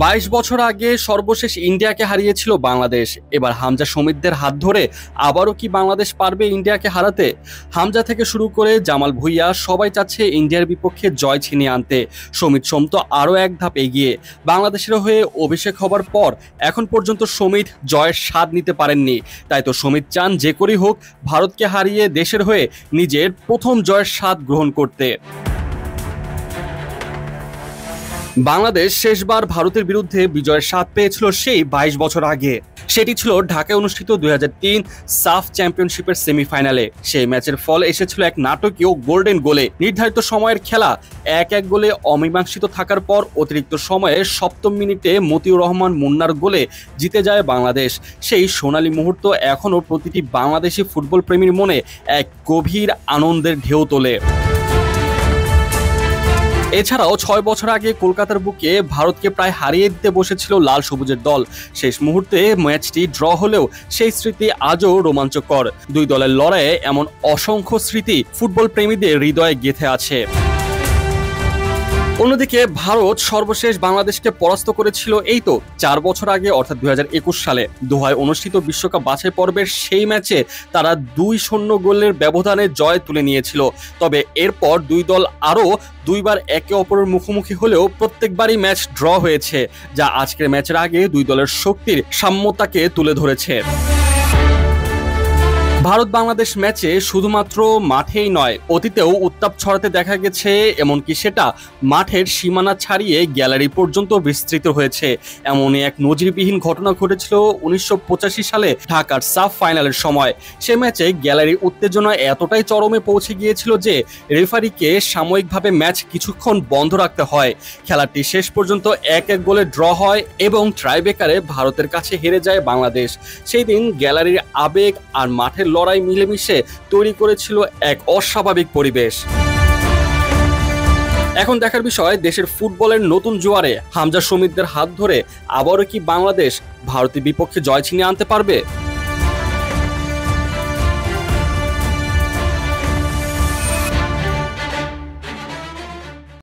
22 বছর আগে সর্বশেষ ইন্ডিয়াকে হারিয়েছিল বাংলাদেশ। এবার হামজা সমিতদের হাত ধরে আবারও কি বাংলাদেশ পারবে ইন্ডিয়াকে হারাতে? হামজা থেকে শুরু করে জামাল ভুঁইয়া সবাই চাচ্ছে ইন্ডিয়ার বিপক্ষে জয় ছিনিয়ে আনতে। সমিত সোম তো আরও এক ধাপ এগিয়ে। বাংলাদেশের হয়ে অভিষেক হবার পর এখন পর্যন্ত সমিত জয়ের স্বাদ নিতে পারেননি। তাই তো সমিত চান যে করেই হোক ভারতকে হারিয়ে দেশের হয়ে নিজের প্রথম জয়ের স্বাদ গ্রহণ করতে। বাংলাদেশ শেষবার ভারতের বিরুদ্ধে বিজয়ের স্বাদ পেয়েছিল সেই 22 বছর আগে। সেটি ছিল ঢাকায় অনুষ্ঠিত 2003 সাফ চ্যাম্পিয়নশিপের সেমিফাইনালে। সেই ম্যাচের ফল এসেছিল এক নাটকীয় গোল্ডেন গোলে। নির্ধারিত সময়ের খেলা 1-1 গোলে অমীমাংসিত থাকার পর অতিরিক্ত সময়ে 7ম মিনিটে মতিউর রহমান মুন্নার গোলে জিতে যায় বাংলাদেশ। সেই সোনালী মুহূর্ত এখনও প্রতিটি বাংলাদেশি ফুটবল প্রেমীর মনে এক গভীর আনন্দের ঢেউ তোলে। এছাড়াও 6 বছর আগে কলকাতার বুকে ভারতকে প্রায় হারিয়ে দিতে বসেছিল লাল সবুজের দল। শেষ মুহূর্তে ম্যাচটি ড্র হলেও সেই স্মৃতি আজও রোমাঞ্চকর। দুই দলের লড়াইয়ে এমন অসংখ্য স্মৃতি ফুটবল প্রেমীদের হৃদয়ে গেঁথে আছে। অন্যদিকে ভারত সর্বশেষ বাংলাদেশকে পরাস্ত করেছিল এই তো 4 বছর আগে, অর্থাৎ 2021 সালে দোহায় অনুষ্ঠিত বিশ্বকাপ বাছাই পর্বের সেই ম্যাচে তারা 2-0 গোলের ব্যবধানে জয় তুলে নিয়েছিল। তবে এরপর দুই দল আরও দুইবার একে অপরের মুখোমুখি হলেও প্রত্যেকবারই ম্যাচ ড্র হয়েছে, যা আজকের ম্যাচের আগে দুই দলের শক্তির সাম্যতাকে তুলে ধরেছে। ভারত বাংলাদেশ ম্যাচে শুধুমাত্র মাঠেই নয়, অতীতেও উত্তাপ ছড়াতে দেখা গেছে, এমনকি সেটা মাঠের সীমানা ছাড়িয়ে গ্যালারি পর্যন্ত বিস্তৃত হয়েছে। এমনই এক নজিরবিহীন ঘটনা ঘটেছিল 1985 সালে ঢাকার সাফ ফাইনালের সময়। সে ম্যাচে গ্যালারির উত্তেজনা এতটাই চরমে পৌঁছে গিয়েছিল যে রেফারিকে সাময়িকভাবে ম্যাচ কিছুক্ষণ বন্ধ রাখতে হয়। খেলাটি শেষ পর্যন্ত 1-1 গোলে ড্র হয় এবং ট্রাইব্রেকারে ভারতের কাছে হেরে যায় বাংলাদেশ। সেই দিন গ্যালারির আবেগ আর মাঠের লড়াই মিলেমিশে তৈরি করেছিল এক অস্বাভাবিক পরিবেশ। এখন দেখার বিষয়, দেশের ফুটবলের নতুন জোয়ারে হামজা সমিতদের হাত ধরে আবারও কি বাংলাদেশ ভারতের বিপক্ষে জয় ছিনিয়ে আনতে পারবে?